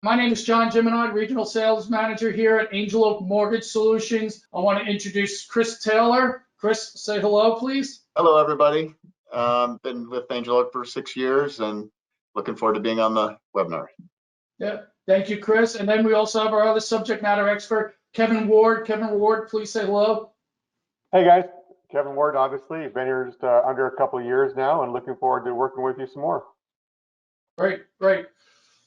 My name is Jeanmonod, Regional Sales Manager here at Angel Oak Mortgage Solutions. I want to introduce Chris Taylor. Chris, say hello, please. Hello, everybody. Been with Angel Oak for 6 years and looking forward to being on the webinar. Yeah, thank you, Chris. And then we also have our other subject matter expert, Kevin Ward. Kevin Ward, please say hello. Hey guys, Kevin Ward, obviously. You've been here just under a couple of years now and looking forward to working with you some more. Great, great.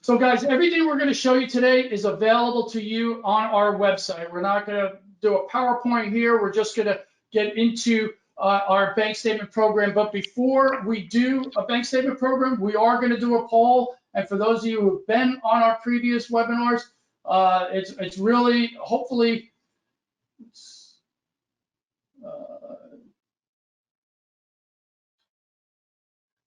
So guys, everything we're going to show you today is available to you on our website. We're not going to do a PowerPoint here. We're just going to get into our bank statement program. But before we do a bank statement program, we are going to do a poll. And for those of you who've been on our previous webinars, it's really, hopefully,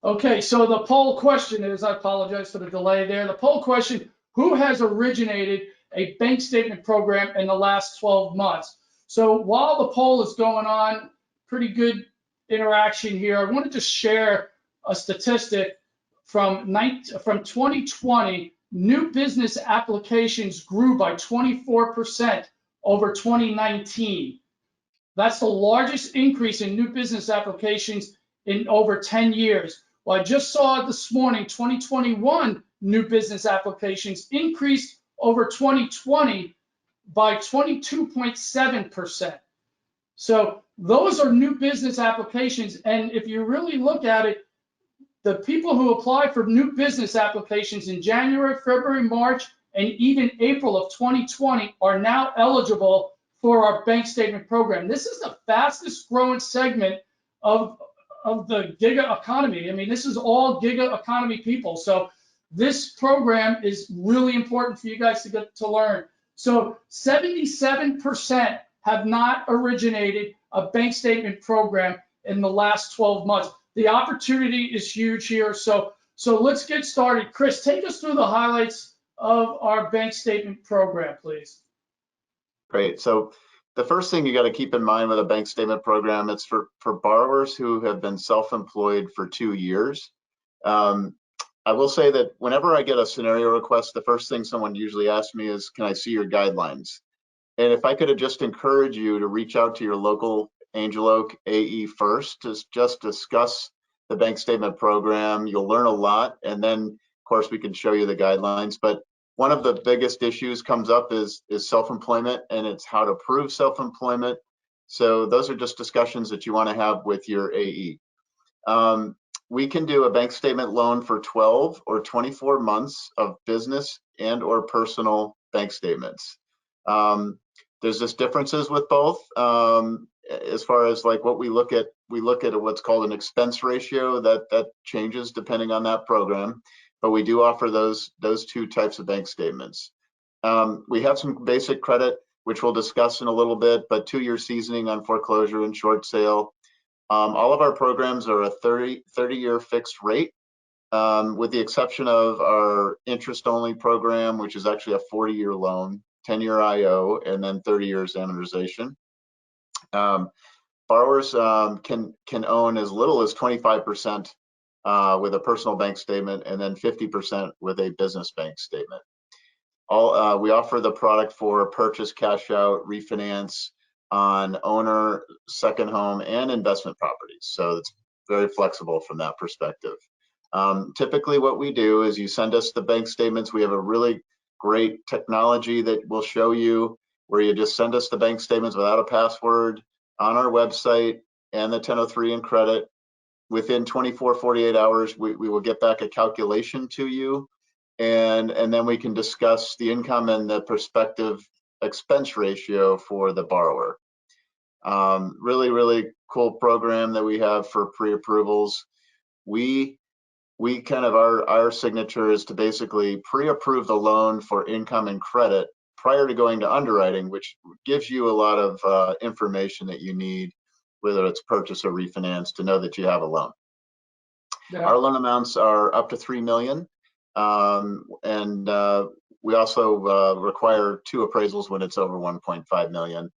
okay, so the poll question is, I apologize for the delay there. The poll question, who has originated a bank statement program in the last 12 months? So while the poll is going on, pretty good interaction here. I wanted to share a statistic from 2020. New business applications grew by 24% over 2019. That's the largest increase in new business applications in over 10 years. Well, I just saw this morning, 2021 new business applications increased over 2020 by 22.7%. So those are new business applications. And if you really look at it, the people who apply for new business applications in January, February, March, and even April of 2020 are now eligible for our bank statement program. This is the fastest growing segment of the giga economy. I mean, this is all giga economy people. So this program is really important for you guys to get to learn. So 77% have not originated a bank statement program in the last 12 months. The opportunity is huge here. So let's get started. Chris, take us through the highlights of our bank statement program, please. Great. So the first thing you got to keep in mind with a bank statement program, it's for borrowers who have been self-employed for 2 years. I will say that whenever I get a scenario request, the first thing someone usually asks me is, can I see your guidelines? And if I could just encourage you to reach out to your local Angel Oak AE first to just discuss the bank statement program. You'll learn a lot, and then of course we can show you the guidelines. But one of the biggest issues comes up is self-employment, and it's how to prove self-employment. So those are just discussions that you want to have with your AE. We can do a bank statement loan for 12 or 24 months of business and or personal bank statements. There's just differences with both. As far as like what we look at what's called an expense ratio that changes depending on that program, but we do offer those two types of bank statements. We have some basic credit, which we'll discuss in a little bit, but 2-year seasoning on foreclosure and short sale. All of our programs are a 30-year fixed rate, with the exception of our interest-only program, which is actually a 40-year loan, 10-year IO, and then 30 years amortization. Borrowers can own as little as 25% with a personal bank statement, and then 50% with a business bank statement. We offer the product for purchase, cash out, refinance on owner, second home, and investment properties. So it's very flexible from that perspective. Typically what we do is you send us the bank statements. We have a really great technology that will show you where you just send us the bank statements without a password on our website and the 1003 in credit. Within 24, 48 hours, we will get back a calculation to you, and then we can discuss the income and the prospective expense ratio for the borrower. Really, really cool program that we have for pre-approvals. We kind of, our signature is to basically pre-approve the loan for income and credit prior to going to underwriting, which gives you a lot of information that you need, whether it's purchase or refinance, to know that you have a loan. Yeah. Our loan amounts are up to $3 million. And we also require 2 appraisals when it's over 1.5 million.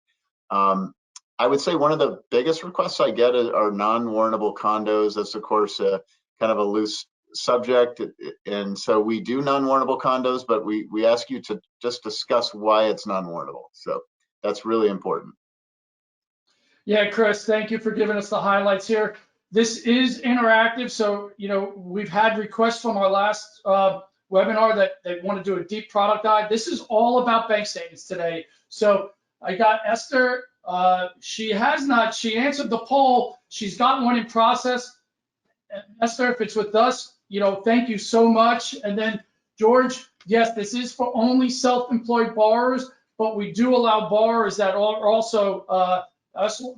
I would say one of the biggest requests I get are non-warrantable condos. That's of course kind of a loose subject, and so we do non-warrantable condos, but we ask you to just discuss why it's non-warrantable. So that's really important. Yeah, Chris, thank you for giving us the highlights here. This is interactive, so we've had requests from our last webinar that they want to do a deep product dive. This is all about bank statements today. So I got Esther. She answered the poll. She's got one in process. Esther, if it's with us, thank you so much. And then George, yes, this is for only self-employed borrowers, but we do allow borrowers that are also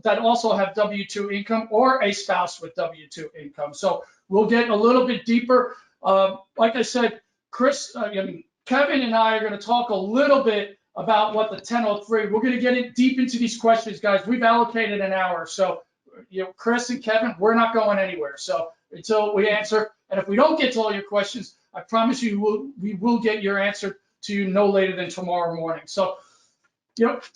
that also have W-2 income or a spouse with W-2 income. So we'll get a little bit deeper. Like I said, Kevin and I are going to talk a little bit about what the 1003. We're going to get deep into these questions, guys. We've allocated an hour, so Chris and Kevin, we're not going anywhere. So until we answer, and if we don't get to all your questions, I promise you we will get your answer to you no later than tomorrow morning. So.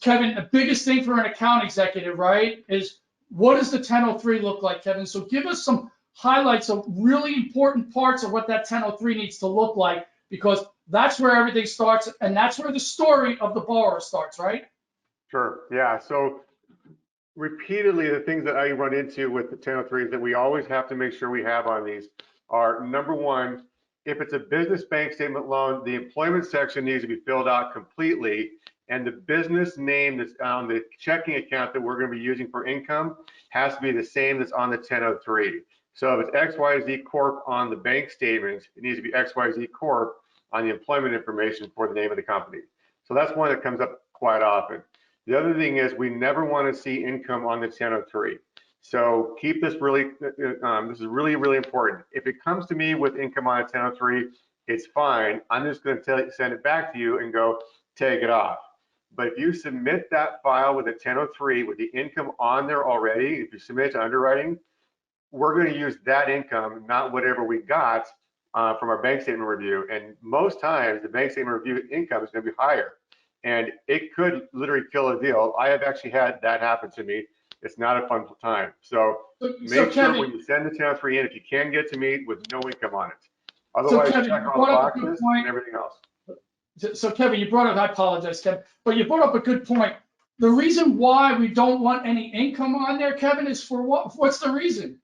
Kevin, the biggest thing for an account executive, right, is what does the 1003 look like, Kevin? So give us some highlights of really important parts of what that 1003 needs to look like, because that's where everything starts, and that's where the story of the borrower starts, right? Sure. Yeah. So repeatedly, the things that I run into with the 1003s that we always have to make sure we have on these are, number one, if it's a business bank statement loan, the employment section needs to be filled out completely. And the business name that's on the checking account that we're going to be using for income has to be the same that's on the 1003. So if it's XYZ Corp on the bank statement, it needs to be XYZ Corp on the employment information for the name of the company. So that's one that comes up quite often. The other thing is we never want to see income on the 1003. So keep this really, this is really, really important. If it comes to me with income on a 1003, it's fine. I'm just going to send it back to you and go, take it off. But if you submit that file with a 1003 with the income on there already, if you submit it to underwriting, we're going to use that income, not whatever we got from our bank statement review. And most times the bank statement review income is going to be higher. And it could literally kill a deal. I have actually had that happen to me. It's not a fun time. So make sure when you send the 1003 in, if you can get to me with no income on it. Otherwise, Kevin, check all the boxes and everything else. So Kevin, you brought up, I apologize, Kevin, but you brought up a good point. The reason why we don't want any income on there, Kevin, is for what? What's the reason?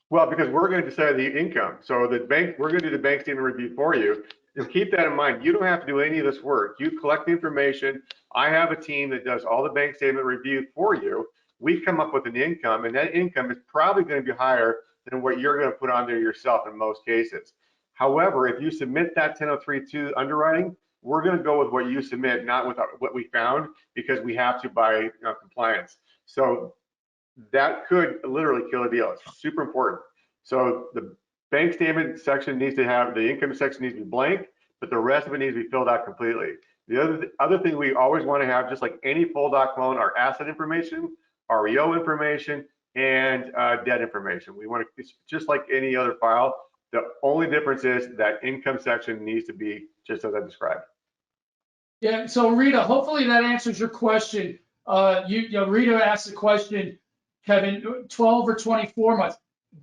Well, because we're going to decide the income. So the bank, we're going to do the bank statement review for you. And keep that in mind. You don't have to do any of this work. You collect the information. I have a team that does all the bank statement review for you. We come up with an income, and that income is probably going to be higher than what you're going to put on there yourself in most cases. However, if you submit that 1003 to underwriting, we're going to go with what you submit, not with what we found, because we have to by compliance. So that could literally kill a deal. It's super important. So the bank statement section needs to have, the income section needs to be blank, but the rest of it needs to be filled out completely. The other thing we always want to have, just like any full doc loan, our asset information, REO information, and debt information. We want to, it's just like any other file. The only difference is that income section needs to be just as I described. Yeah, so Rita, hopefully that answers your question. Rita asked the question, Kevin, 12 or 24 months.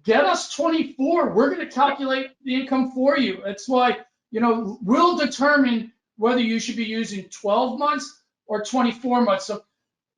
Get us 24. We're going to calculate the income for you. That's why, we'll determine whether you should be using 12 months or 24 months. So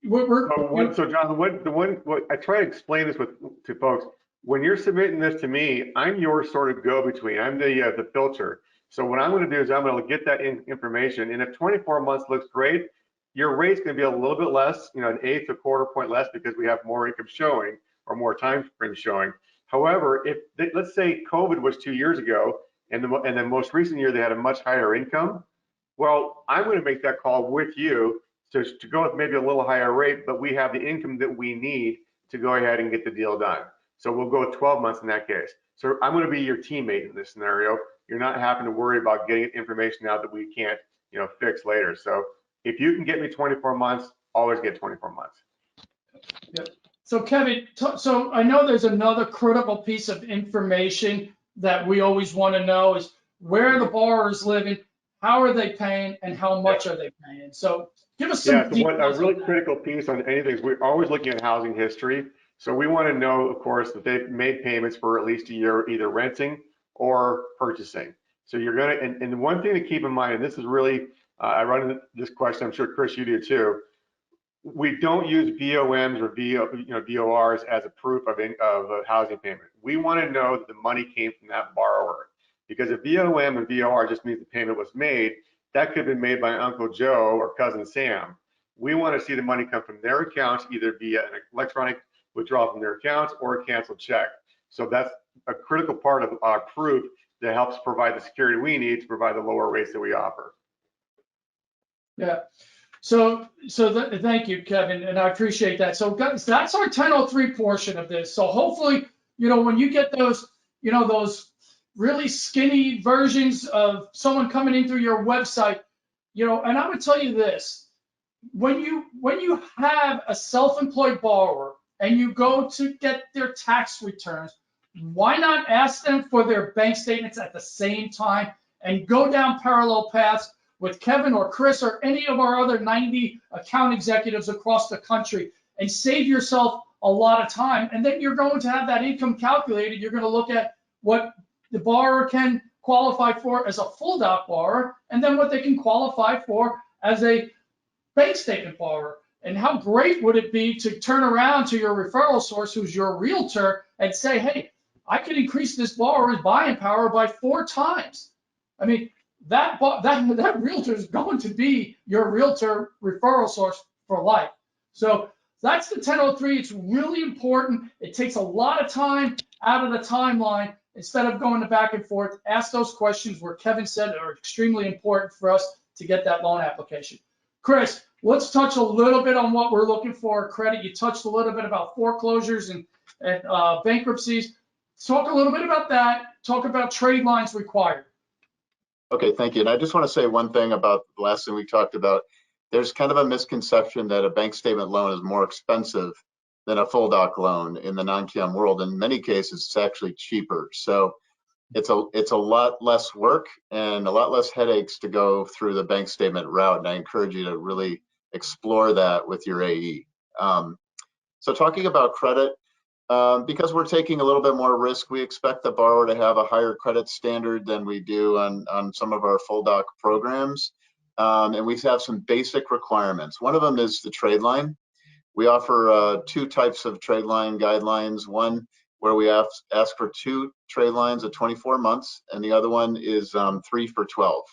So John, what I try to explain this to folks. When you're submitting this to me, I'm your sort of go-between. I'm the filter. So what I'm going to do is I'm going to get that information, and if 24 months looks great, your rate's going to be a little bit less, an eighth, a quarter point less, because we have more income showing or more time frame showing. However, if let's say COVID was 2 years ago, and the most recent year they had a much higher income, well, I'm going to make that call with you to go with maybe a little higher rate, but we have the income that we need to go ahead and get the deal done. So we'll go with 12 months in that case. So I'm going to be your teammate in this scenario. You're not having to worry about getting information out that we can't, fix later. So if you can get me 24 months, always get 24 months. Yep. So Kevin, so I know there's another critical piece of information that we always want to know is where the borrower is living, how are they paying, and how much are they paying? So give us some details. A really critical piece on anything is we're always looking at housing history. So we want to know, of course, that they've made payments for at least a year, either renting or purchasing. So you're gonna, and one thing to keep in mind, and this is really, I run into this question, I'm sure Chris, you do too. We don't use VOMs or VORs as a proof of a housing payment. We want to know that the money came from that borrower, because if VOM and VOR just means the payment was made, that could have been made by Uncle Joe or Cousin Sam. We want to see the money come from their accounts, either via an electronic withdrawal from their accounts or a canceled check. So that's a critical part of our proof that helps provide the security we need to provide the lower rates that we offer. Yeah. So thank you, Kevin, and I appreciate that. So guys, that's our 1003 portion of this. So hopefully, when you get those, those really skinny versions of someone coming in through your website, and I'm gonna tell you this, when you have a self-employed borrower and you go to get their tax returns, why not ask them for their bank statements at the same time and go down parallel paths with Kevin or Chris or any of our other 90 account executives across the country, and save yourself a lot of time. And then you're going to have that income calculated. You're going to look at what the borrower can qualify for as a full doc borrower, and then what they can qualify for as a bank statement borrower. And how great would it be to turn around to your referral source, who's your realtor, and say, hey, I could increase this borrower's buying power by 4 times. I mean, that realtor is going to be your realtor referral source for life. So that's the 1003. It's really important. It takes a lot of time out of the timeline. Instead of going back and forth, ask those questions where Kevin said are extremely important for us to get that loan application. Chris, let's touch a little bit on what we're looking for credit. You touched a little bit about foreclosures and bankruptcies. Talk a little bit about that. Talk about trade lines required. Okay, thank you. And I just want to say one thing about the last thing we talked about. There's kind of a misconception that a bank statement loan is more expensive than a full doc loan in the non-QM world. In many cases, it's actually cheaper. So it's a lot less work and a lot less headaches to go through the bank statement route. And I encourage you to really explore that with your AE. So talking about credit, because we're taking a little bit more risk, we expect the borrower to have a higher credit standard than we do on some of our full doc programs. And we have some basic requirements. One of them is the trade line. We offer 2 types of trade line guidelines. One where we ask for 2 trade lines at 24 months, and the other one is 3 for 12.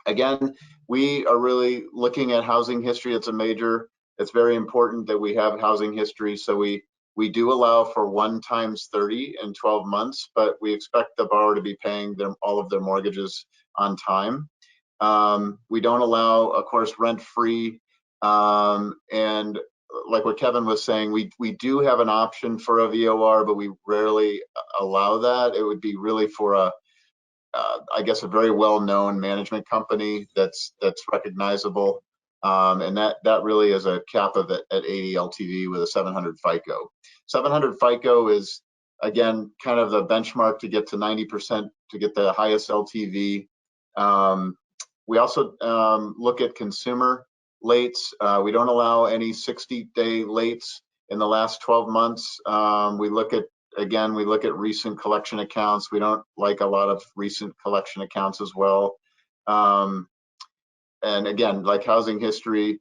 Again, we are really looking at housing history. It's very important that we have housing history. So we do allow for 1 times 30 in 12 months, but we expect the borrower to be paying all of their mortgages on time. We don't allow, of course, rent-free. And like what Kevin was saying, we do have an option for a VOR, but we rarely allow that. It would be really for I guess, a very well-known management company that's recognizable. And that really is a cap of it at 80 LTV with a 700 FICO. 700 FICO is, again, kind of the benchmark to get to 90% to get the highest LTV. We also look at consumer lates. We don't allow any 60-day lates in the last 12 months. We look at recent collection accounts. We don't like a lot of recent collection accounts as well. And again, like housing history,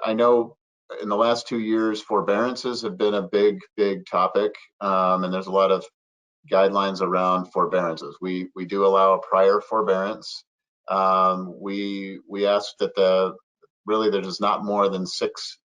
I know in the last 2 years, forbearances have been a big topic. And there's a lot of guidelines around forbearances. We do allow a prior forbearance. We ask that really there's not more than 6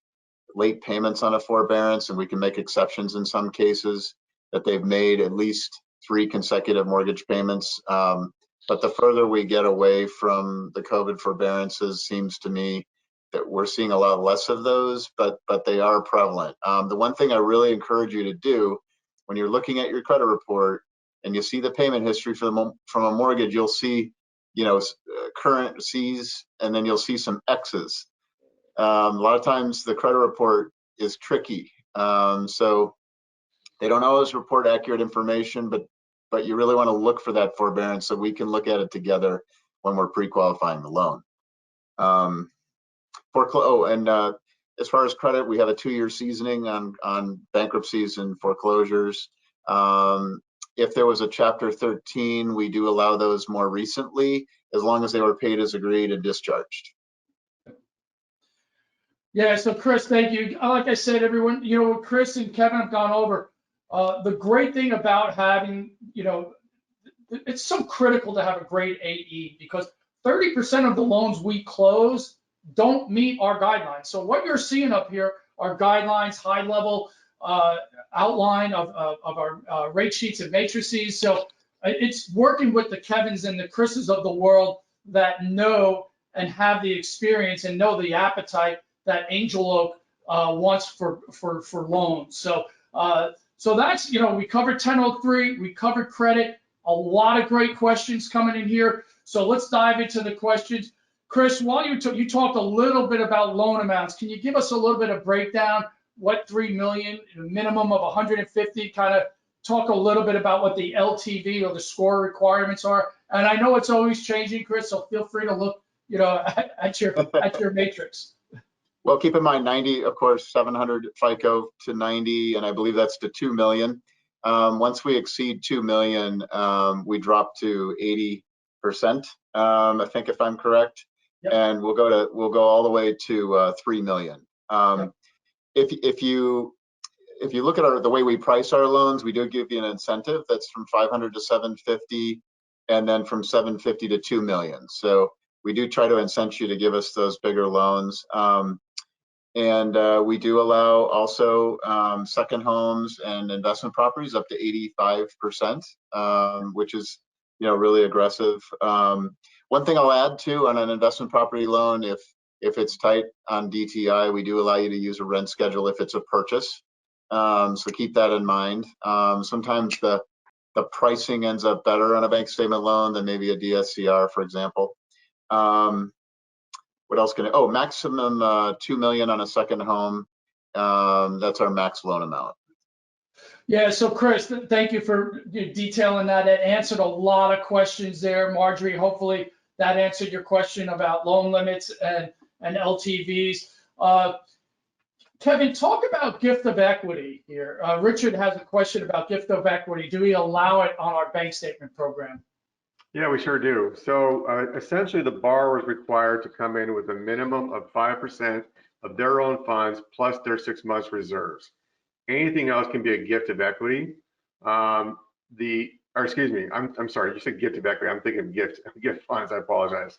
late payments on a forbearance, and we can make exceptions in some cases that they've made at least 3 consecutive mortgage payments. But the further we get away from the COVID forbearances, seems to me that we're seeing a lot less of those, but they are prevalent. The one thing I really encourage you to do when you're looking at your credit report and you see the payment history from a mortgage, you'll see, current C's, and then you'll see some X's. A lot of times the credit report is tricky. So they don't always report accurate information, but you really want to look for that forbearance so we can look at it together when we're pre-qualifying the loan. As far as credit, we have a 2-year seasoning on bankruptcies and foreclosures. If there was a Chapter 13, we do allow those more recently, as long as they were paid as agreed and discharged. Yeah, so Chris, thank you. Like I said, everyone, what Chris and Kevin have gone over, the great thing about having, it's so critical to have a great AE, because 30% of the loans we close don't meet our guidelines. So what you're seeing up here are guidelines, high level outline of our rate sheets and matrices. So it's working with the Kevins and the Chris's of the world that know and have the experience and know the appetite that Angel Oak wants for loans. So that's, we covered 1003, we covered credit, a lot of great questions coming in here. So let's dive into the questions. Chris, while you talked a little bit about loan amounts, can you give us a little bit of breakdown? What 3 million, minimum of 150, kind of talk a little bit about what the LTV or the score requirements are. And I know it's always changing, Chris, so feel free to look, at your matrix. Well, keep in mind 90, of course, 700 FICO to 90, and I believe that's to 2 million. Once we exceed 2 million, we drop to 80%, I think, if I'm correct. Yep. And we'll go all the way to 3 million. Yep. If you look at the way we price our loans, we do give you an incentive that's from 500 to 750, and then from 750 to 2 million. So we do try to incent you to give us those bigger loans. And we do allow also second homes and investment properties up to 85%, which is, really aggressive. One thing I'll add too, on an investment property loan, if it's tight on DTI, we do allow you to use a rent schedule if it's a purchase. So keep that in mind. Sometimes the pricing ends up better on a bank statement loan than maybe a DSCR, for example. What else maximum 2 million on a second home. That's our max loan amount. Yeah, so Chris, thank you for detailing that. It answered a lot of questions there. Marjorie, hopefully that answered your question about loan limits and LTVs. Kevin, talk about gift of equity here. Richard has a question about gift of equity. Do we allow it on our bank statement program? Yeah, we sure do. So essentially the borrower is required to come in with a minimum of 5% of their own funds plus their 6 months reserves. Anything else can be a gift of equity. Excuse me, I'm sorry, you said gift of equity. I'm thinking gift funds, I apologize.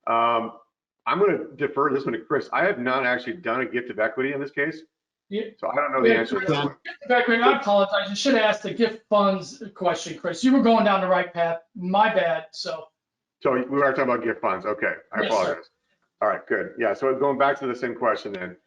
I'm going to defer this one to Chris. I have not actually done a gift of equity in this case. Yeah. So I don't know the answer to this one. Gift of equity, I apologize. You should have asked the gift funds question, Chris. You were going down the right path. My bad. So we were talking about gift funds. Okay, I apologize. Yes, all right, good. Yeah, so going back to the same question then.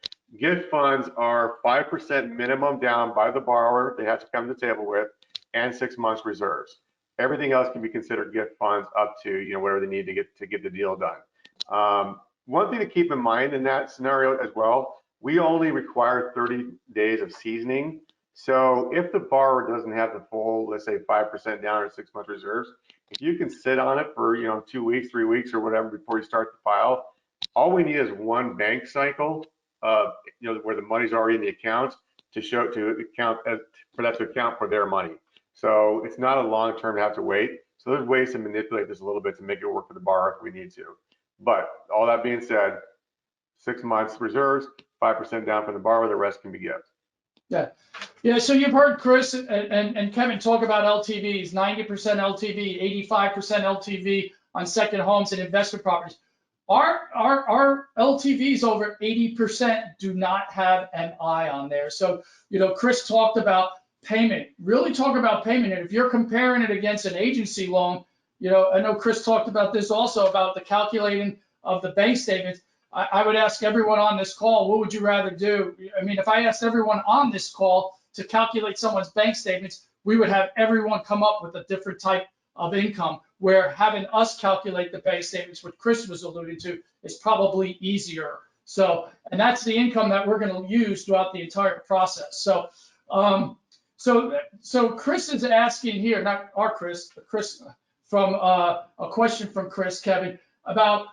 Gift funds are 5% minimum down by the borrower they have to come to the table with, and 6 months reserves. Everything else can be considered gift funds up to whatever they need to get the deal done. One thing to keep in mind in that scenario as well, we only require 30 days of seasoning. So if the borrower doesn't have the full, let's say 5% down or 6 month reserves, if you can sit on it for 2 weeks, 3 weeks or whatever before you start the file, all we need is one bank cycle where the money's already in the account for that to account for their money. So it's not a long term to have to wait. So there's ways to manipulate this a little bit to make it work for the borrower if we need to. But all that being said, 6 months reserves, 5% down for the borrower, the rest can be gift. Yeah. So you've heard Chris and Kevin talk about LTVs, 90% LTV, 85% LTV on second homes and investment properties. Our LTVs over 80% do not have MI on there. So, Chris talked about payment, really talk about payment. And if you're comparing it against an agency loan, I know Chris talked about this also, about the calculating of the bank statements. I would ask everyone on this call, what would you rather do? I mean, if I asked everyone on this call to calculate someone's bank statements, we would have everyone come up with a different type of income, where having us calculate the bank statements, what Chris was alluding to, is probably easier. So, and that's the income that we're going to use throughout the entire process. So, so Chris is asking here, not our Chris, but Chris, from a question from Chris, Kevin, about,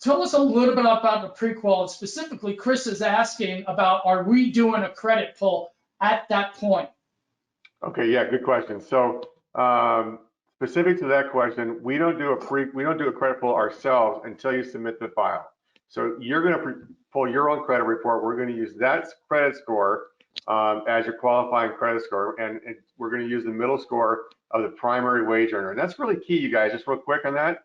tell us a little bit about the pre-qual. And specifically, Chris is asking about, are we doing a credit pull at that point? Okay, yeah, good question. So Specific to that question, we don't do a credit pull ourselves until you submit the file. So you're going to pull your own credit report. We're going to use that credit score as your qualifying credit score, and we're going to use the middle score of the primary wage earner. And that's really key, you guys. Just real quick on that.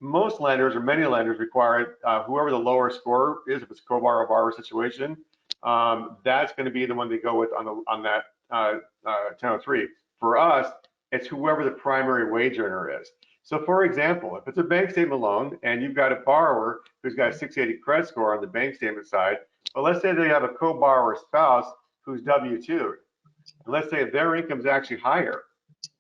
Most lenders, or many lenders, require whoever the lower score is, if it's a co-borrower borrower situation, that's going to be the one they go with on that 1003. For us, it's whoever the primary wage earner is. So for example, if it's a bank statement loan and you've got a borrower who's got a 680 credit score on the bank statement side, but let's say they have a co-borrower spouse who's W-2'd. Let's say their income is actually higher,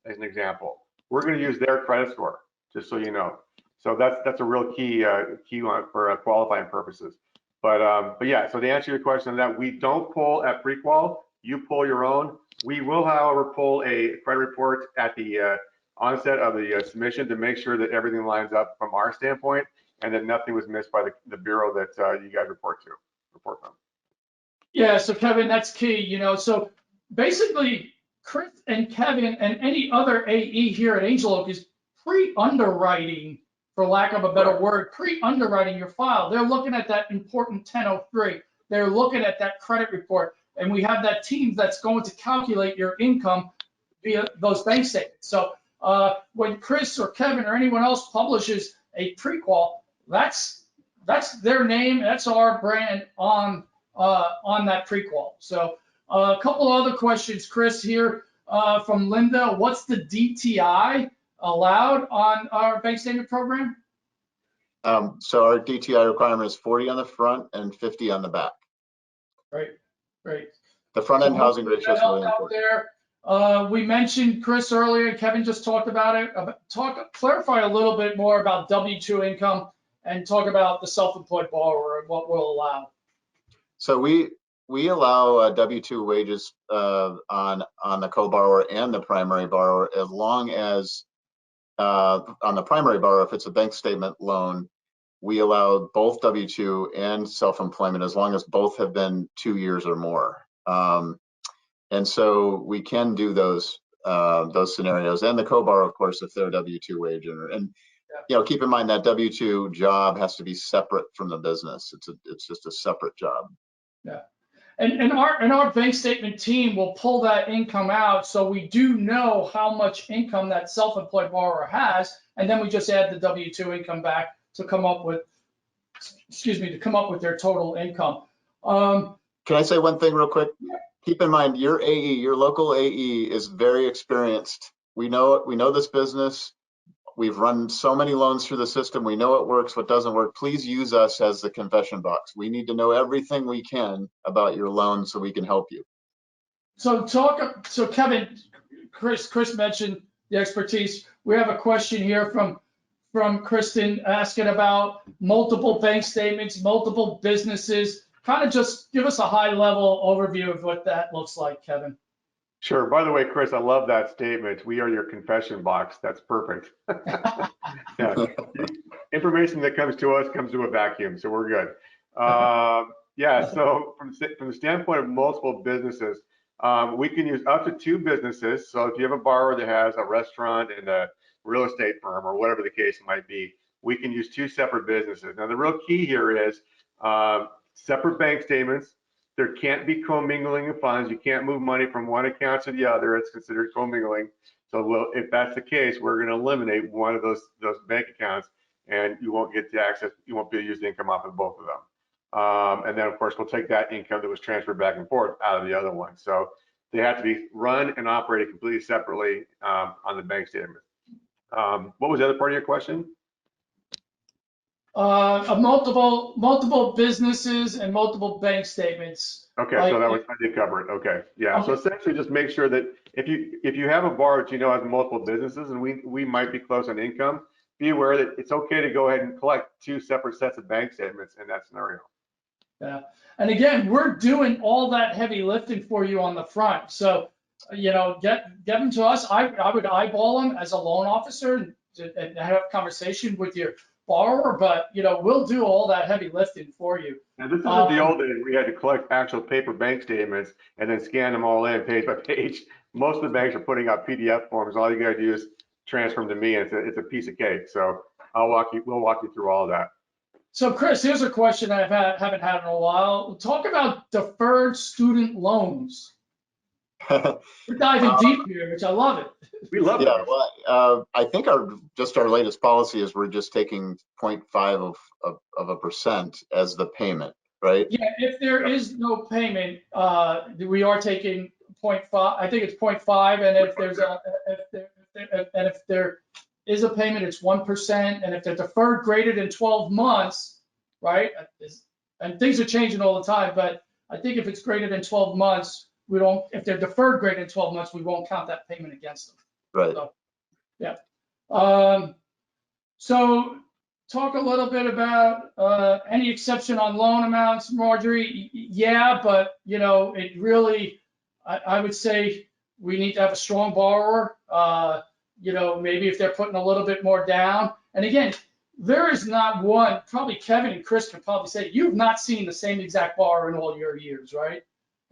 as an example. We're going to use their credit score, just so you know. So that's a real key one for qualifying purposes. But yeah, so to answer your question on that, we don't pull at pre-qual. You pull your own. We will, however, pull a credit report at the onset of the submission to make sure that everything lines up from our standpoint and that nothing was missed by the bureau that you guys report from. Yeah, so Kevin, that's key, you know, so basically Chris and Kevin and any other AE here at Angel Oak is pre-underwriting, for lack of a better word, pre-underwriting your file. They're looking at that important 1003. They're looking at that credit report, and we have that team that's going to calculate your income via those bank statements. So when Chris or Kevin or anyone else publishes a pre-qual, that's their name, that's our brand on that pre-qual. So a couple other questions, Chris, here from Linda. What's the DTI allowed on our bank statement program? So our DTI requirement is 40 on the front and 50 on the back. Great. The front end housing ratio is really important. There. We mentioned Chris earlier, Kevin just talked about it. Clarify a little bit more about W-2 income and talk about the self-employed borrower and what we'll allow. So we allow W-2 wages on the co-borrower and the primary borrower, as long as on the primary borrower, if it's a bank statement loan, we allow both W-2 and self-employment as long as both have been 2 years or more. And so we can do those scenarios, and the co-borrower, of course, if they're a W-2 wage earner. And you know, keep in mind that W-2 job has to be separate from the business. It's just a separate job. Yeah, and our bank statement team will pull that income out, so we do know how much income that self-employed borrower has, and then we just add the W-2 income back to come up with, their total income. Can I say one thing real quick? Keep in mind, your AE, your local AE is very experienced. We know this business. We've run so many loans through the system. We know what works, what doesn't work. Please use us as the confession box. We need to know everything we can about your loan so we can help you. So Kevin, Chris mentioned the expertise. We have a question here from Kristen asking about multiple bank statements, multiple businesses. Kind of just give us a high level overview of what that looks like, Kevin. Sure. By the way, Chris, I love that statement. We are your confession box. That's perfect. Yeah. Information that comes to us comes to a vacuum, so we're good. Yeah. So from the standpoint of multiple businesses, we can use up to 2 businesses. So if you have a borrower that has a restaurant and a real estate firm or whatever the case might be, we can use 2 separate businesses. Now the real key here is separate bank statements. There can't be commingling of funds. You can't move money from one account to the other. It's considered commingling. So if that's the case, we're going to eliminate one of those bank accounts, and you won't get the access. You won't be able to use the income off of both of them. And then, of course, we'll take that income that was transferred back and forth out of the other one. So they have to be run and operated completely separately on the bank statement. What was the other part of your question? Multiple businesses and multiple bank statements. Okay, so that was, I did cover it. Okay, yeah. Okay. So essentially, just make sure that if you have a borrower that you know has multiple businesses, and we might be close on income, be aware that it's okay to go ahead and collect 2 separate sets of bank statements in that scenario. Yeah, and again, we're doing all that heavy lifting for you on the front. So, you know, get them to us. I would eyeball them as a loan officer and have a conversation with your borrower, but you know, we'll do all that heavy lifting for you. Now this isn't the old days we had to collect actual paper bank statements and then scan them all in page by page. most of the banks are putting out PDF forms. All you gotta do is transfer them to me, and it's a piece of cake. So we'll walk you through all of that. So Chris, here's a question I haven't had in a while. Talk about deferred student loans. We're diving deep here, which I love it. We love Yeah, those. well, I think our latest policy is we're just taking 0.5 of a percent as the payment, right? Yeah, if there is no payment, we are taking 0.5. I think it's 0.5, and if there's if there is a payment, it's 1%, and if they're deferred greater than 12 months, right? And things are changing all the time, but I think if it's greater than 12 months, we don't. If they're deferred greater than 12 months, we won't count that payment against them. Right. So, yeah. So talk a little bit about any exception on loan amounts, Marjorie. Yeah, but it really, I would say we need to have a strong borrower. Maybe if they're putting a little bit more down. And again, there is not one, probably Kevin and Chris can probably say, you've not seen the same exact borrower in all your years, right?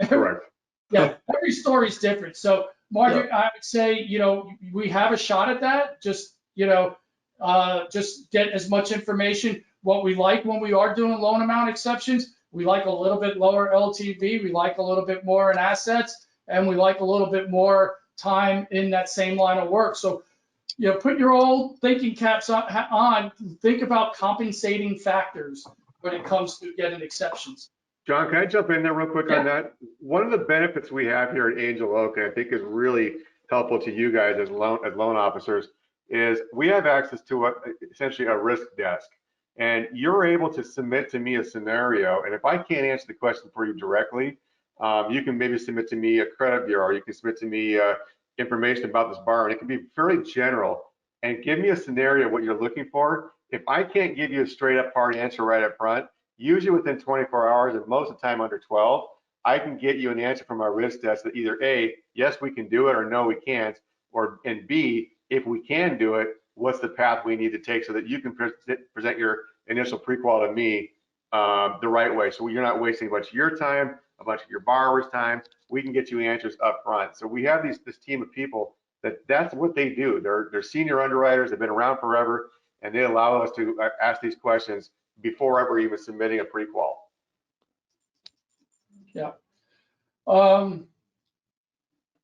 Correct. Yeah, every story is different. So Marjorie, I would say, we have a shot at that. Just get as much information. What we like when we are doing loan amount exceptions, we like a little bit lower LTV, we like a little bit more in assets, and we like a little bit more time in that same line of work. So, put your old thinking caps on, think about compensating factors when it comes to getting exceptions. John, can I jump in there real quick on that? One of the benefits we have here at Angel Oak, and I think is really helpful to you guys as loan officers, is we have access to essentially a risk desk. And you're able to submit to me a scenario, and if I can't answer the question for you directly, you can maybe submit to me a credit bureau, or you can submit to me information about this borrower, and it can be very general, and give me a scenario what you're looking for. If I can't give you a straight up hard answer right up front, usually within 24 hours, and most of the time under 12, I can get you an answer from our risk desk that either A, yes, we can do it, or no, we can't, and B, if we can do it, what's the path we need to take so that you can present your initial pre-qual to me the right way. So you're not wasting a bunch of your time, a bunch of your borrower's time. We can get you answers up front. So we have this team of people that's what they do. They're senior underwriters. They've been around forever, and they allow us to ask these questions before ever even submitting a pre-qual. Yeah.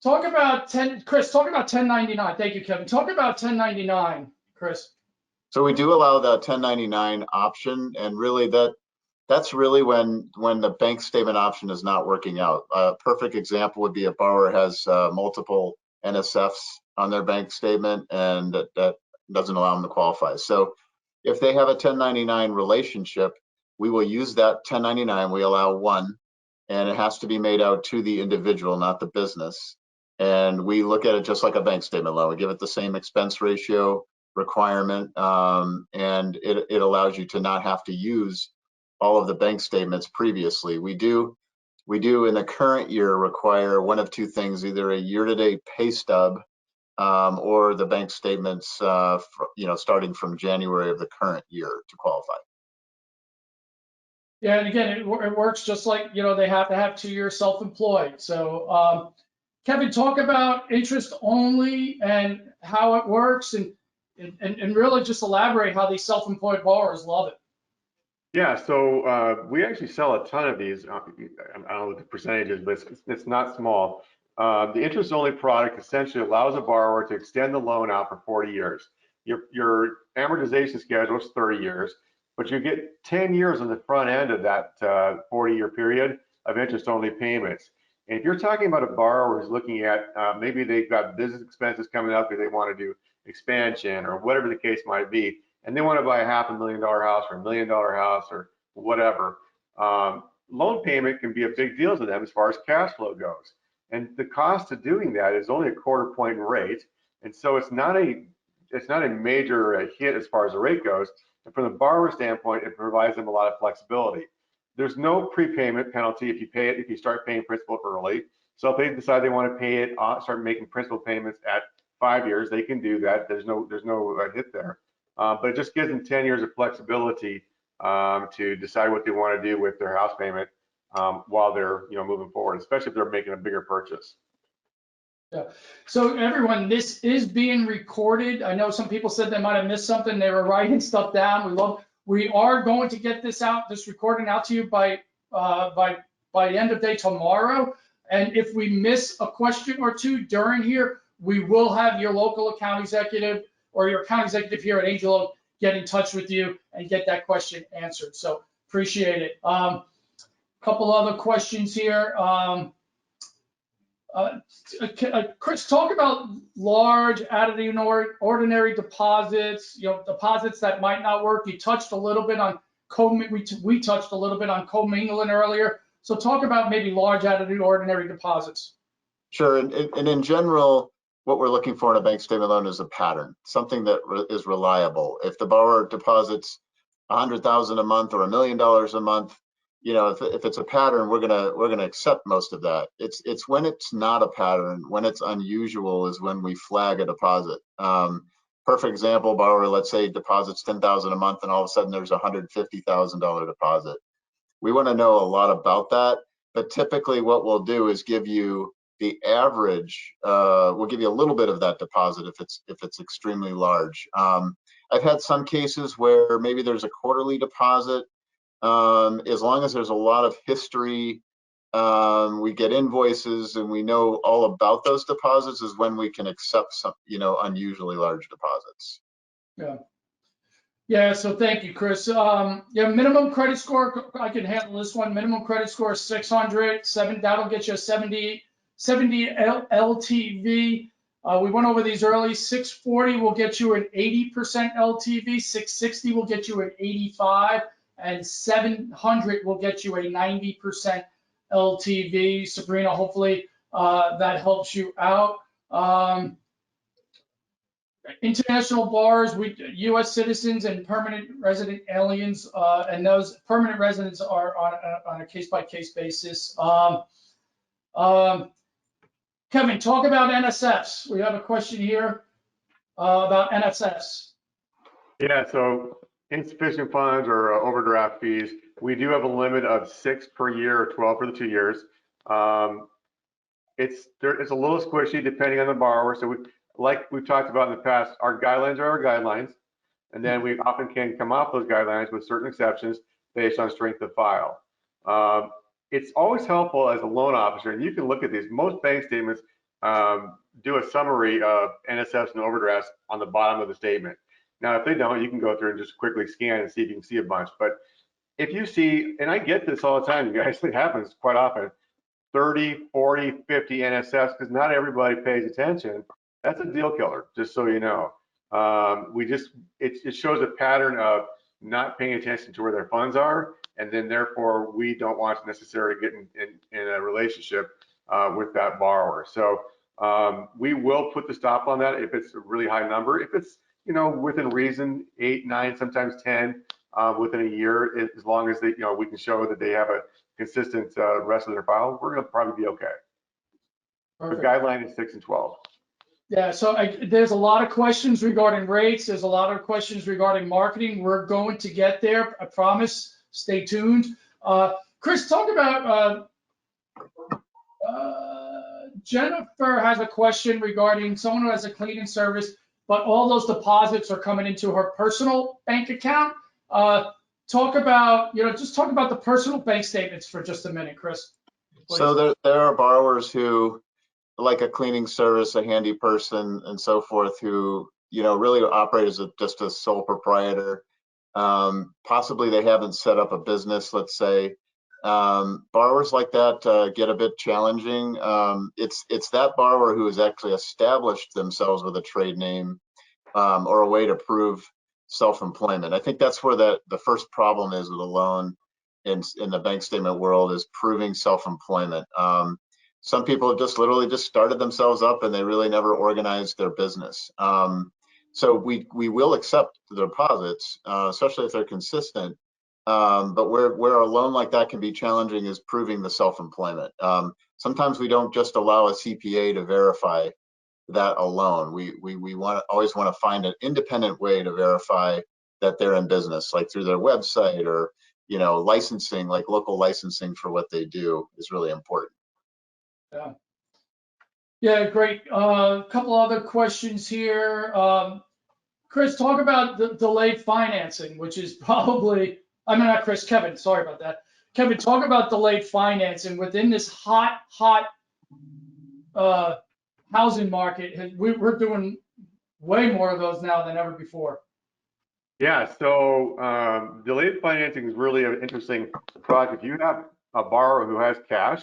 Talk about Chris, talk about 1099. Thank you, Kevin. Talk about 1099, Chris. So we do allow the 1099 option, and really that's really when the bank statement option is not working out. A perfect example would be a borrower has multiple NSFs on their bank statement, and that doesn't allow them to qualify. So if they have a 1099 relationship, we will use that 1099. We allow one, and it has to be made out to the individual, not the business. And we look at it just like a bank statement loan. We give it the same expense ratio requirement, and it allows you to not have to use all of the bank statements previously. We do in the current year require one of two things: either a year-to-date pay stub or the bank statements, starting from January of the current year to qualify. Yeah, and again, it works just like they have to have 2 years self-employed. So, Kevin, talk about interest only and how it works, and really just elaborate how these self-employed borrowers love it. Yeah, so we actually sell a ton of these. I don't know what the percentage is, but it's not small. The interest-only product essentially allows a borrower to extend the loan out for 40 years. Your amortization schedule is 30 years, but you get 10 years on the front end of that 40-year period of interest-only payments. And if you're talking about a borrower who's looking at maybe they've got business expenses coming up, or they want to do expansion or whatever the case might be, and they want to buy a $500,000 house or $1 million house or whatever, loan payment can be a big deal to them as far as cash flow goes. And the cost of doing that is only a quarter point in rate. And so it's not a major hit as far as the rate goes. And from the borrower standpoint, it provides them a lot of flexibility. There's no prepayment penalty if you start paying principal early. So if they decide they want to pay it, start making principal payments at 5 years, they can do that. There's no hit there. But it just gives them 10 years of flexibility to decide what they want to do with their house payment while they're moving forward, especially if they're making a bigger purchase. Yeah. So everyone, this is being recorded. I know some people said they might have missed something. They were writing stuff down. We are going to get this recording out to you by the end of day tomorrow. And if we miss a question or two during here, we will have your local account executive or your account executive here at Angel Oak get in touch with you and get that question answered. So appreciate it. Couple other questions here. Chris, talk about large, out of the ordinary deposits. Deposits that might not work. You touched a little bit on we touched a little bit on commingling earlier. So talk about maybe large, out of the ordinary deposits. Sure, and in general, what we're looking for in a bank statement loan is a pattern, something that is reliable. If the borrower deposits $100,000 a month or $1 million a month, if it's a pattern, we're gonna accept most of that. It's when it's not a pattern, when it's unusual, is when we flag a deposit. Perfect example: borrower, let's say, deposits $10,000 a month, and all of a sudden there's a $150,000 deposit. We want to know a lot about that, but typically what we'll do is give you the average. We'll give you a little bit of that deposit if it's extremely large. I've had some cases where maybe there's a quarterly deposit. As long as there's a lot of history, we get invoices and we know all about those deposits, is when we can accept some, unusually large deposits. Yeah. Yeah, so thank you, Chris. Minimum credit score, I can handle this one. Minimum credit score is 600, that'll get you a 70 LTV. We went over these early. 640 will get you an 80% LTV, 660 will get you an 85, and 700 will get you a 90% LTV. Sabrina, hopefully that helps you out. International borrowers, U.S. citizens and permanent resident aliens, and those permanent residents are on a case-by-case basis. Kevin, talk about NSFs. We have a question here about NSFs. Yeah, so insufficient funds or overdraft fees, we do have a limit of 6 per year or 12 for the 2 years. It's a little squishy depending on the borrower. So like we've talked about in the past, our guidelines are our guidelines, and then we often can come off those guidelines with certain exceptions based on strength of file. It's always helpful as a loan officer, and you can look at these. Most bank statements do a summary of NSFs and overdrafts on the bottom of the statement. Now, if they don't, you can go through and just quickly scan and see if you can see a bunch. But if you see, and I get this all the time, you guys, it happens quite often, 30, 40, 50 NSFs, because not everybody pays attention. That's a deal killer, just so you know. It shows a pattern of not paying attention to where their funds are, and then therefore we don't want to necessarily get in a relationship with that borrower. So we will put the stop on that if it's a really high number. If it's within reason, 8, 9, sometimes 10 within a year, as long as we can show that they have a consistent rest of their file, we're going to probably be okay. Perfect. The guideline is 6 and 12. Yeah, so there's a lot of questions regarding rates. There's a lot of questions regarding marketing. We're going to get there, I promise. Stay tuned. Chris, talk about, Jennifer has a question regarding someone who has a cleaning service, but all those deposits are coming into her personal bank account. Talk about the personal bank statements for just a minute, Chris. Please. So there are borrowers who, like a cleaning service, a handy person, and so forth, who really operate as just a sole proprietor. Possibly they haven't set up a business, let's say. Borrowers like that get a bit challenging. It's that borrower who has actually established themselves with a trade name or a way to prove self-employment. I think that's where the first problem is with a loan in the bank statement world, is proving self-employment. Some people have just literally started themselves up and they really never organized their business. So we will accept the deposits, especially if they're consistent. But where a loan like that can be challenging is proving the self-employment. Sometimes we don't just allow a CPA to verify that alone. We always want to find an independent way to verify that they're in business, like through their website or licensing, like local licensing for what they do is really important. Yeah. Yeah, great. Couple other questions here. Chris, talk about the delayed financing, which is probably, I mean, not Chris, Kevin, sorry about that. Kevin, talk about delayed financing within this hot uh, housing market. We're doing way more of those now than ever before. Yeah, so delayed financing is really an interesting product. If you have a borrower who has cash,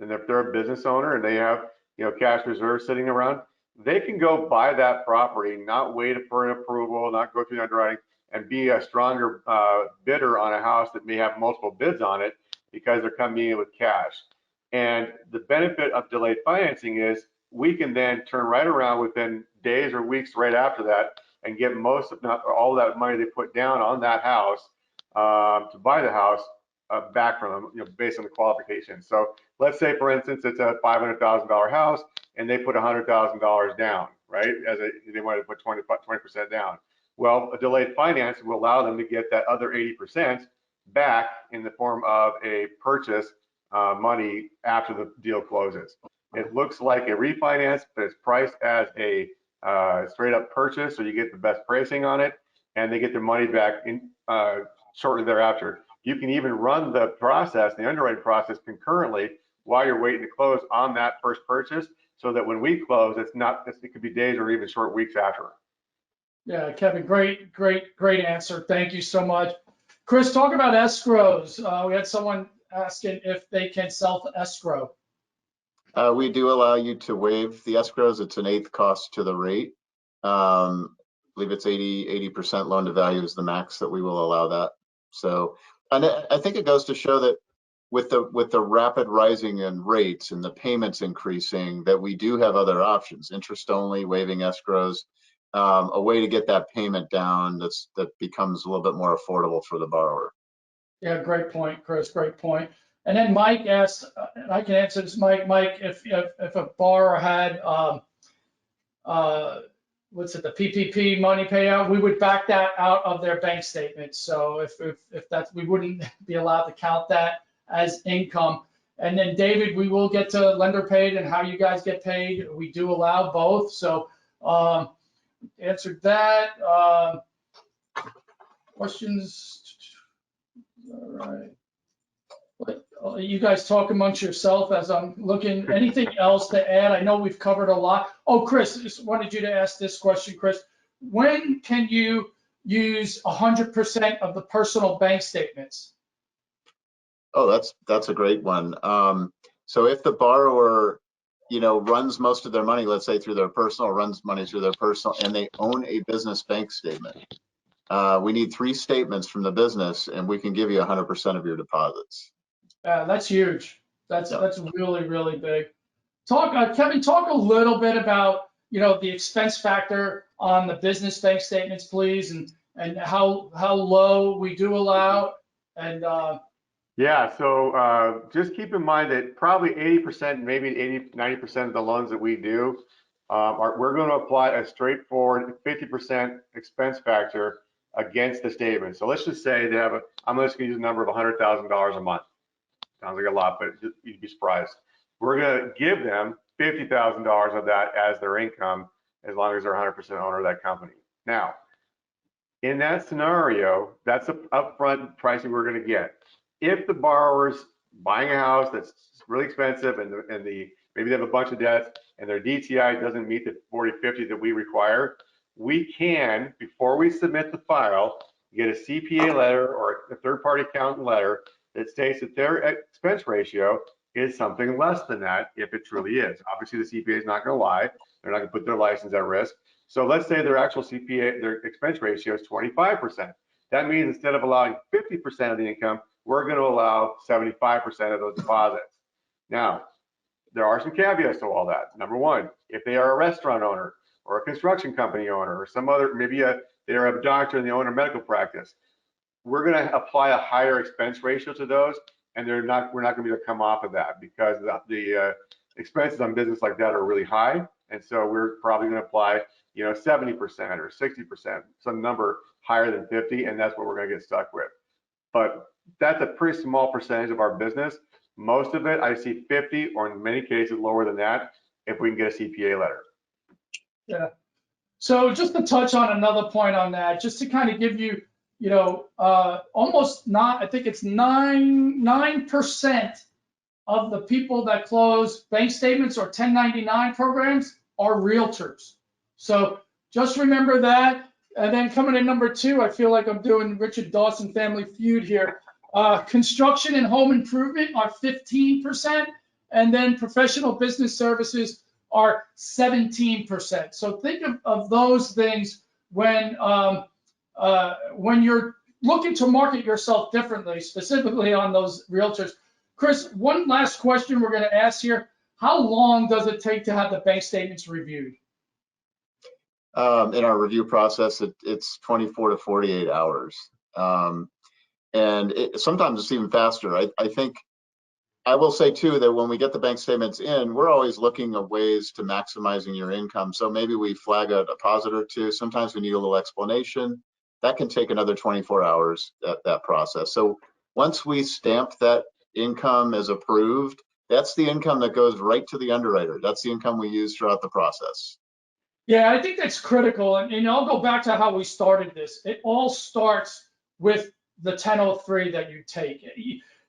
and if they're a business owner and they have, cash reserves sitting around, they can go buy that property, not wait for an approval, not go through underwriting, and be a stronger bidder on a house that may have multiple bids on it because they're coming in with cash. And the benefit of delayed financing is we can then turn right around within days or weeks right after that and get most, if not all, that money they put down on that house to buy the house back from them, based on the qualifications. So let's say, for instance, it's a $500,000 house and they put $100,000 down, right? They wanted to put 20% down. Well, a delayed finance will allow them to get that other 80% back in the form of a purchase money after the deal closes. It looks like a refinance, but it's priced as a straight up purchase, so you get the best pricing on it, and they get their money back in shortly thereafter. You can even run the process, the underwriting process, concurrently while you're waiting to close on that first purchase, so that when we close, it could be days or even short weeks after. Yeah, Kevin, great answer. Thank you so much. Chris, talk about escrows. We had someone asking if they can self-escrow. We do allow you to waive the escrows. It's an eighth cost to the rate. I believe it's 80% loan to value is the max that we will allow that. So, and I think it goes to show that with the rapid rising in rates and the payments increasing, that we do have other options: interest only, waiving escrows, a way to get that payment down that becomes a little bit more affordable for the borrower. Yeah, great point, Chris. Great point. And then Mike asked, and I can answer this, Mike. Mike, if a borrower had what's it, the PPP money payout, we would back that out of their bank statement. So if that's, we wouldn't be allowed to count that as income. And then David, we will get to lender paid and how you guys get paid. We do allow both. So answered that. Questions? All right. You guys talk amongst yourself as I'm looking. Anything else to add? I know we've covered a lot. Oh, Chris, just wanted you to ask this question, Chris. When can you use 100% of the personal bank statements? Oh, that's a great one. So if the borrower, runs most of their money, let's say through their personal, runs money through their personal, and they own a business bank statement, we need 3 statements from the business, and we can give you 100% of your deposits. That's huge. That's really big. Kevin, talk a little bit about the expense factor on the business bank statements, please, and how low we do allow. And yeah, so just keep in mind that probably 80%, maybe 90% of the loans that we do, we're going to apply a straightforward 50% expense factor against the statement. So let's just say they have I'm just going to use a number of $100,000 a month. Sounds like a lot, but you'd be surprised. We're going to give them $50,000 of that as their income, as long as they're 100% owner of that company. Now, in that scenario, that's the upfront pricing we're going to get. If the borrower's buying a house that's really expensive and maybe they have a bunch of debts and their DTI doesn't meet the 40/50 that we require, we can, before we submit the file, get a CPA letter or a third-party accountant letter that states that their expense ratio is something less than that, if it truly is. Obviously, the CPA is not going to lie. They're not going to put their license at risk. So let's say their actual CPA, their expense ratio is 25%. That means instead of allowing 50% of the income, we're going to allow 75% of those deposits. Now, there are some caveats to all that. Number one, if they are a restaurant owner or a construction company owner or some other, maybe they're a doctor and they own a medical practice, we're going to apply a higher expense ratio to those, and we're not going to be able to come off of that because the expenses on business like that are really high, and so we're probably going to apply 70% or 60%, some number higher than 50, and that's what we're going to get stuck with. But that's a pretty small percentage of our business. Most of it, I see 50, or in many cases lower than that. if we can get a CPA letter. Yeah. So just to touch on another point on that, just to kind of give you, almost not, I think it's 9% of the people that close bank statements or 1099 programs are realtors. So just remember that. And then coming in number 2, I feel like I'm doing Richard Dawson Family Feud here. Construction and home improvement are 15%, and then professional business services are 17%. So think of those things when you're looking to market yourself differently, specifically on those realtors. Chris, one last question we're going to ask here. How long does it take to have the bank statements reviewed? In our review process, it's 24 to 48 hours. And sometimes it's even faster. I think I will say too that when we get the bank statements in, we're always looking at ways to maximizing your income. So maybe we flag a deposit or two. Sometimes we need a little explanation. That can take another 24 hours, that process. So once we stamp that income as approved, that's the income that goes right to the underwriter. That's the income we use throughout the process. Yeah, I think that's critical. And I'll go back to how we started this. It all starts with the 1003 that you take.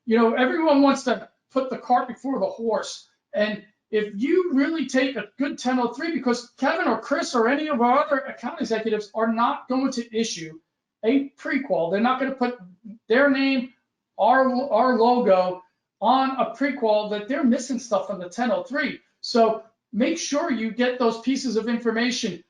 Everyone wants to put the cart before the horse. And if you really take a good 1003, because Kevin or Chris or any of our other account executives are not going to issue a pre-qual. They're not going to put their name, our logo on a pre-qual that they're missing stuff from the 1003. So make sure you get those pieces of information,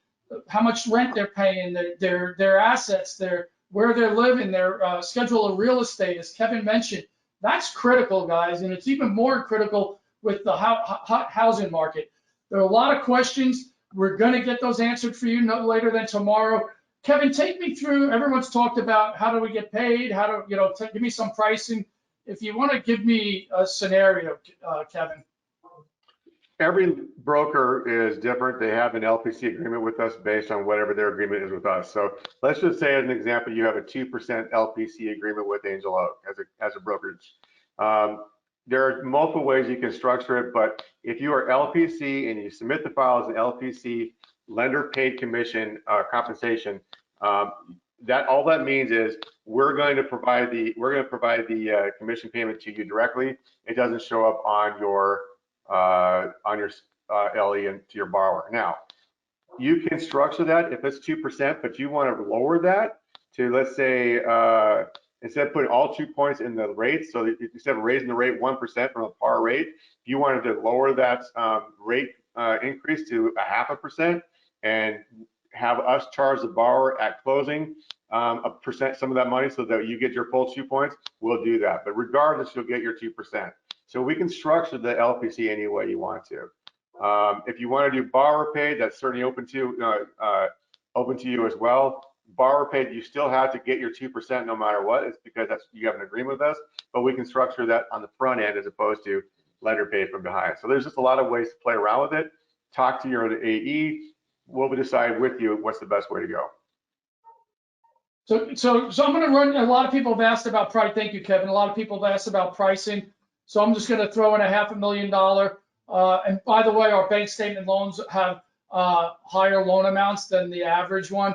how much rent they're paying, their assets, where they're living, their schedule of real estate, as Kevin mentioned. That's critical, guys, and it's even more critical with the hot housing market. There are a lot of questions. We're going to get those answered for you no later than tomorrow. Kevin, take me through. Everyone's talked about how do we get paid, how to, give me some pricing. If you want to give me a scenario, Kevin. Every broker is different. They have an LPC agreement with us based on whatever their agreement is with us. So let's just say, as an example, you have a 2% LPC agreement with Angel Oak as a brokerage. There are multiple ways you can structure it, but if you are LPC and you submit the file as an LPC lender paid commission compensation, that all that means is we're going to provide the commission payment to you directly. It doesn't show up on your LE and to your borrower. Now, you can structure that if it's 2%, but you want to lower that to, let's say, instead of putting all 2 points in the rate, so that instead of raising the rate 1% from a par rate, if you wanted to lower that rate increase to 0.5% and have us charge the borrower at closing a percent, some of that money, so that you get your full 2 points, we'll do that. But regardless, you'll get your 2%. So we can structure the LPC any way you want to. If you want to do borrower paid, that's certainly open to you as well. Borrower paid, you still have to get your 2% no matter what. It's because you have an agreement with us, but we can structure that on the front end as opposed to lender paid from behind. So there's just a lot of ways to play around with it. Talk to your AE. We'll decide with you what's the best way to go. So I'm going to run. A lot of people have asked about price. Thank you, Kevin. A lot of people have asked about pricing. So I'm just going to throw in $500,000. And by the way, our bank statement loans have higher loan amounts than the average one,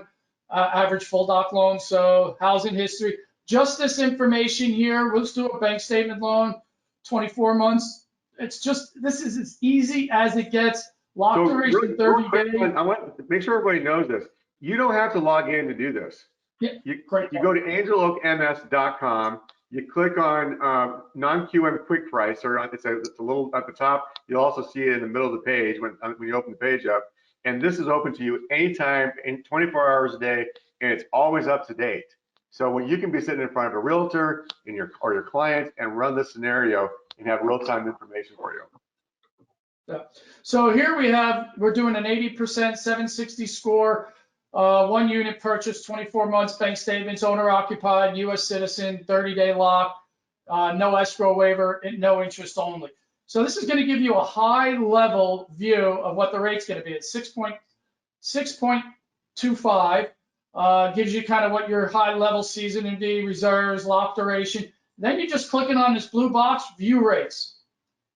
average full doc loan. So housing history, just this information here. Let's do a bank statement loan, 24 months. It's just, this is as easy as it gets. Lock duration 30 days. I want to make sure everybody knows this. You don't have to log in to do this. Yeah, you great. Go to angeloakms.com. You click on non-QM quick price, or it's a little at the top. You'll also see it in the middle of the page when you open the page up. And this is open to you anytime, in 24 hours a day, and it's always up to date. So when you can be sitting in front of a realtor and your client and run this scenario and have real-time information for you. Yeah. So here we're doing an 80% 760 score. 1 unit purchase, 24 months, bank statements, owner occupied, U.S. citizen, 30-day lock, no escrow waiver, and no interest only. So this is going to give you a high level view of what the rate's going to be at 6.25. Gives you kind of what your high level season and B, reserves, lock duration. Then you're just clicking on this blue box, view rates.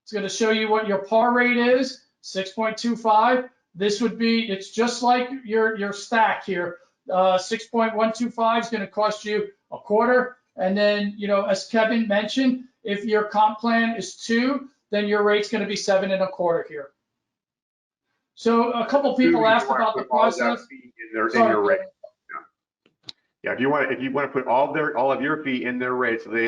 It's going to show you what your par rate is. 6.25. This would be, it's just like your stack here. 6.125 is going to cost you a quarter. And then, you know, as Kevin mentioned, if your comp plan is 2, then your rate's going to be 7.25 here. So a couple people asked about the process. In your rate. Yeah, if you want to put all of your fee in their rate, so they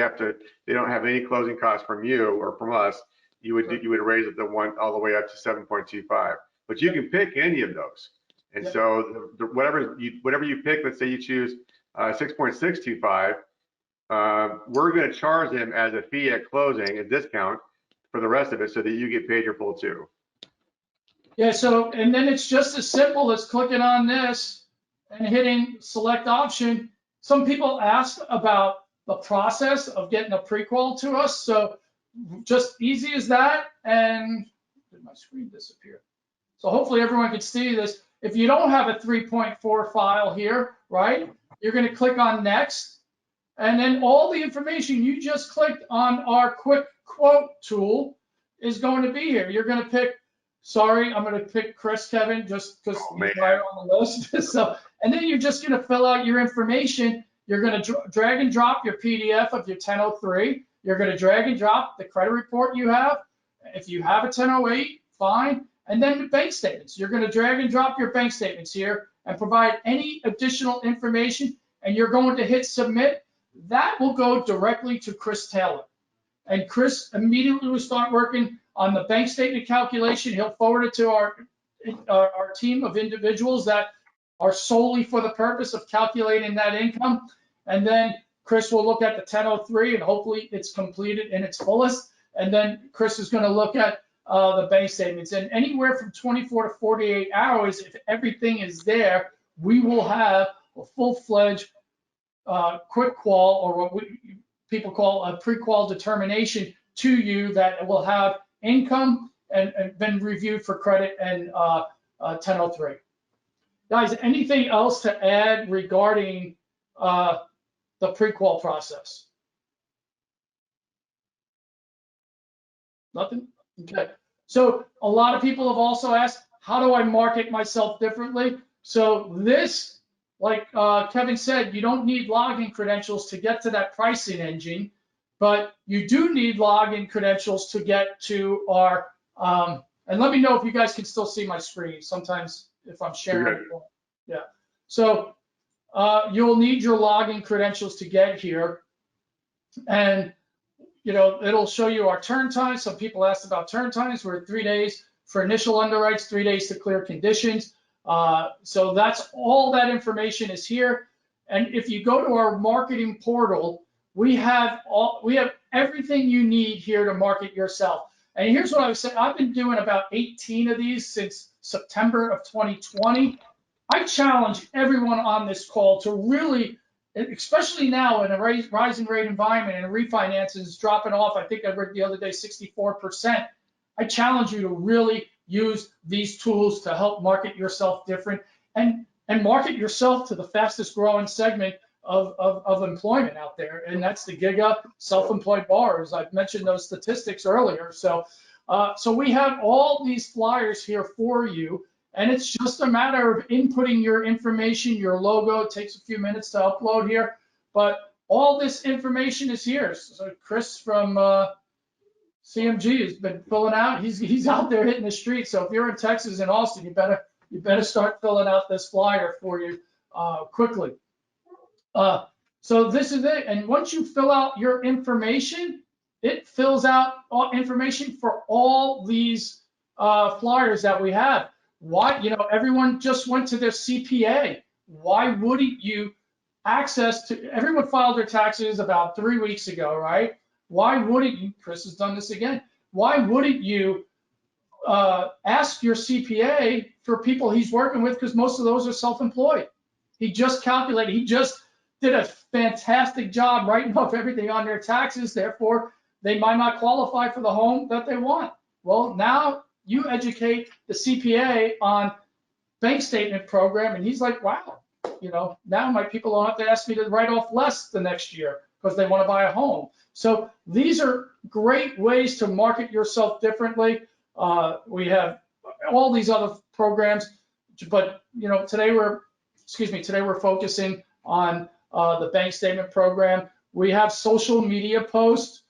don't have any closing costs from you or from us, you would raise it all the way up to 7.25. But you can pick any of those, and so whatever you pick, let's say you choose 6.625, we're going to charge them as a fee at closing, a discount for the rest of it, so that you get paid your full 2. Yeah. So and then it's just as simple as clicking on this and hitting select option. Some people ask about the process of getting a pre-qual to us. So just easy as that. And did my screen disappear? So hopefully everyone can see this. If you don't have a 3.4 file here, right, you're going to click on next. And then all the information you just clicked on our quick quote tool is going to be here. You're going to pick, sorry, I'm going to pick Chris, Kevin, just because he's higher on the list. So, and then you're just going to fill out your information. You're going to drag and drop your PDF of your 1003. You're going to drag and drop the credit report you have. If you have a 1008, fine. And then the bank statements. You're going to drag and drop your bank statements here and provide any additional information. And you're going to hit submit. That will go directly to Chris Taylor. And Chris immediately will start working on the bank statement calculation. He'll forward it to our team of individuals that are solely for the purpose of calculating that income. And then Chris will look at the 1003 and hopefully it's completed in its fullest. And then Chris is going to look at the bank statements. And anywhere from 24 to 48 hours, if everything is there, we will have a full-fledged quick qual, or what people call a pre-qual determination to you that will have income and been reviewed for credit and 1003. Guys, anything else to add regarding the pre-qual process? Nothing? Okay. So a lot of people have also asked, how do I market myself differently? So this, like Kevin said, you don't need login credentials to get to that pricing engine, but you do need login credentials to get to our, and let me know if you guys can still see my screen. Sometimes if I'm sharing, yeah. So you'll need your login credentials to get here. And you know, it'll show you our turn times. Some people asked about turn times. We're 3 days for initial underwrites, 3 days to clear conditions. So that's all that information is here. And if you go to our marketing portal, we have everything you need here to market yourself. And here's what I was saying. I've been doing about 18 of these since September of 2020. I challenge everyone on this call to really, especially now in a rising rate environment and refinances is dropping off. I think I read the other day 64%. I challenge you to really use these tools to help market yourself different and market yourself to the fastest growing segment of employment out there, and that's the giga self-employed borrowers. I've mentioned those statistics earlier. So we have all these flyers here for you. And it's just a matter of inputting your information, your logo. It takes a few minutes to upload here, but all this information is here. So Chris from CMG has been filling out. He's out there hitting the streets. So if you're in Texas and Austin, you better start filling out this flyer for you quickly. So this is it. And once you fill out your information, it fills out all information for all these flyers that we have. Why, you know, everyone just went to their CPA. Why wouldn't you everyone filed their taxes about 3 weeks ago, right? Why wouldn't you, Chris has done this again, why wouldn't you ask your CPA for people he's working with, because most of those are self-employed. He just calculated, he just did a fantastic job writing off everything on their taxes, therefore they might not qualify for the home that they want. Well, now you educate the CPA on bank statement program, and he's like, wow, you know, now my people don't have to ask me to write off less the next year because they want to buy a home. So these are great ways to market yourself differently. We have all these other programs. But today we're focusing on the bank statement program. We have social media posts.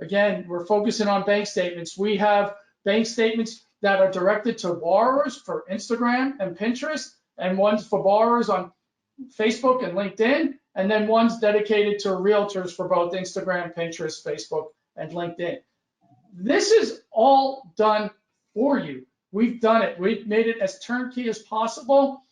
Again, we're focusing on bank statements. We have bank statements that are directed to borrowers for Instagram and Pinterest, and ones for borrowers on Facebook and LinkedIn, and then ones dedicated to realtors for both Instagram, Pinterest, Facebook, and LinkedIn. This is all done for you. We've done it. We've made it as turnkey as possible.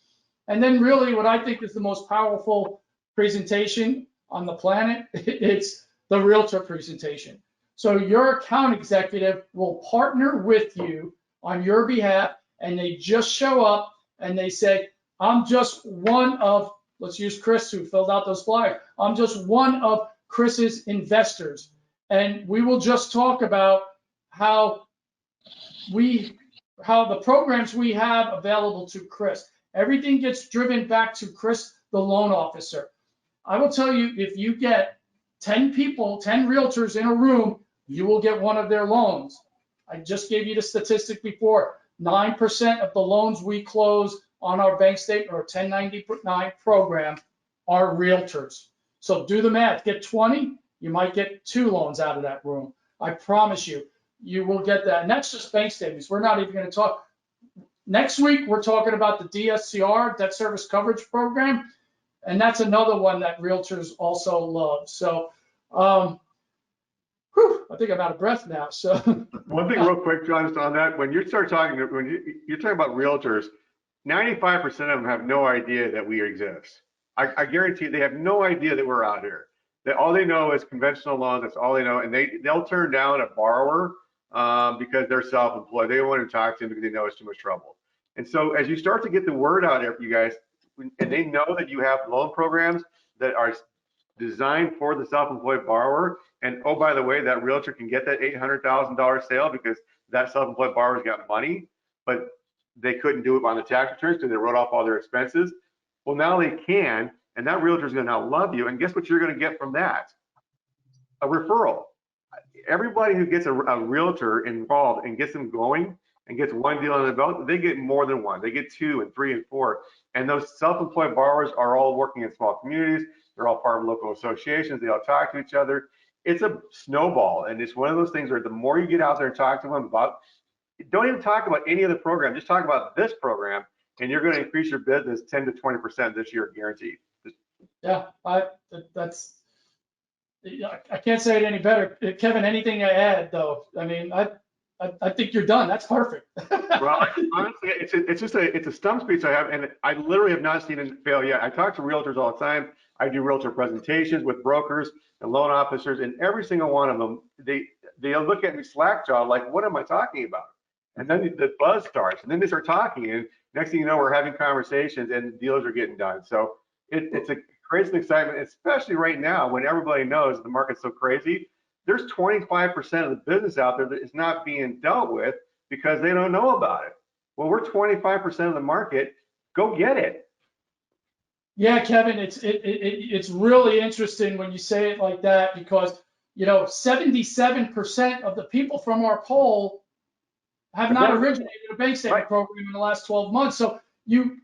And then really what I think is the most powerful presentation on the planet, it's the Realtor Presentation. So your account executive will partner with you on your behalf, and they just show up and they say, I'm just one of, let's use Chris who filled out those flyers, I'm just one of Chris's investors. And we will just talk about how the programs we have available to Chris. Everything gets driven back to Chris, the loan officer. I will tell you, if you get 10 people, 10 realtors in a room, you will get one of their loans. I just gave you the statistic before. 9% of the loans we close on our bank statement or 1099 program are realtors. So do the math. Get 20, you might get 2 loans out of that room. I promise you, you will get that. And that's just bank statements. We're not even going to talk. Next week, we're talking about the DSCR, Debt Service Coverage Program. And that's another one that realtors also love. So, I think I'm out of breath now. So one thing real quick, John, just on that, when you start talking, you're talking about realtors, 95% of them have no idea that we exist. I guarantee they have no idea that we're out here. All they know is conventional loans. That's all they know. And they'll turn down a borrower because they're self-employed. They don't want to talk to them because they know it's too much trouble. And so as you start to get the word out there, you guys, and they know that you have loan programs that are designed for the self-employed borrower. And oh, by the way, that realtor can get that $800,000 sale because that self-employed borrower's got money, but they couldn't do it on the tax returns because they wrote off all their expenses. Well, now they can, and that realtor is going to now love you. And guess what you're going to get from that? A referral. Everybody who gets a realtor involved and gets them going and gets one deal on the belt, they get more than one. They get 2 and 3 and 4. And those self-employed borrowers are all working in small communities. They're all part of local associations. They all talk to each other. It's a snowball, and it's one of those things where the more you get out there and talk to them about, don't even talk about any other program, just talk about this program, and you're going to increase your business 10 to 20% this year, guaranteed. Yeah, I can't say it any better. Kevin, anything to add though? I mean, I think you're done. That's perfect. Well, honestly, it's a stump speech I have, and I literally have not seen it fail yet. I talk to realtors all the time. I do realtor presentations with brokers and loan officers, and every single one of them, they'll look at me slack-jawed like, what am I talking about? And then the buzz starts, and then they start talking, and next thing you know, we're having conversations, and deals are getting done. So it's a creates an excitement, especially right now when everybody knows the market's so crazy. There's 25% of the business out there that is not being dealt with because they don't know about it. Well, we're 25% of the market. Go get it. Yeah, Kevin, it's really interesting when you say it like that because 77% of the people from our poll have not originated a bank statement program in the last 12 months. So you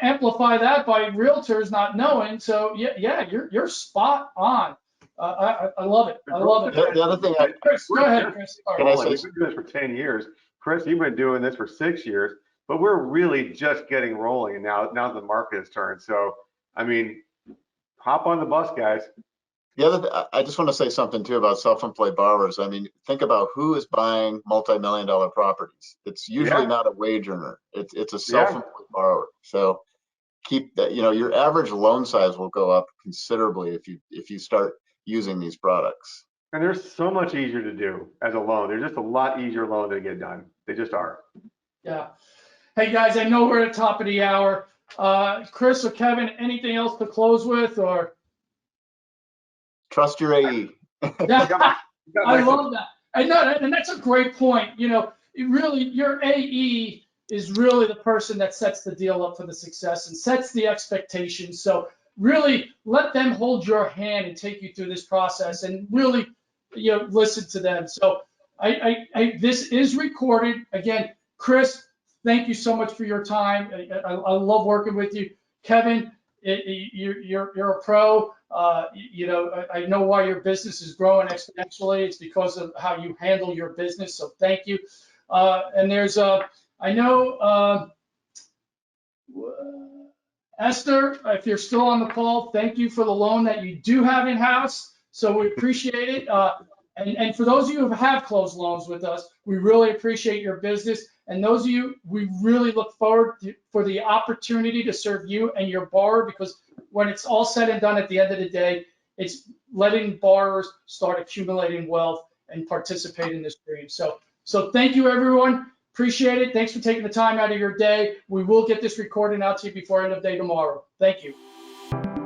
amplify that by realtors not knowing. So yeah, you're spot on. I love it. I love it. The other thing, Chris, go ahead, Chris. We've been doing this for 10 years. Chris, you've been doing this for 6 years, but we're really just getting rolling, and now the market has turned. So, I mean, hop on the bus, guys. The other, I just want to say something too about self-employed borrowers. I mean, think about who is buying multi-million-dollar properties. It's usually not a wage earner. It's a self-employed borrower. So keep that. Your average loan size will go up considerably if you start using these products. And they're so much easier to do as a loan. They're just a lot easier loan to get done. They just are. Yeah. Hey guys, I know we're at the top of the hour. Chris or Kevin, anything else to close with, or? Trust your AE. Yeah, I love that. And that's a great point. Really, your AE is really the person that sets the deal up for the success and sets the expectations. So really let them hold your hand and take you through this process and really, listen to them. So This is recorded. Again, Chris, thank you so much for your time. I love working with you. Kevin, you're a pro. I know why your business is growing exponentially. It's because of how you handle your business. So thank you. And there's I know Esther, if you're still on the call, thank you for the loan that you do have in-house. So we appreciate it. And for those of you who have closed loans with us, we really appreciate your business. And those of you, we really look forward for the opportunity to serve you and your borrower, because when it's all said and done at the end of the day, it's letting borrowers start accumulating wealth and participate in this dream. So thank you, everyone. Appreciate it. Thanks for taking the time out of your day. We will get this recording out to you before end of day tomorrow. Thank you.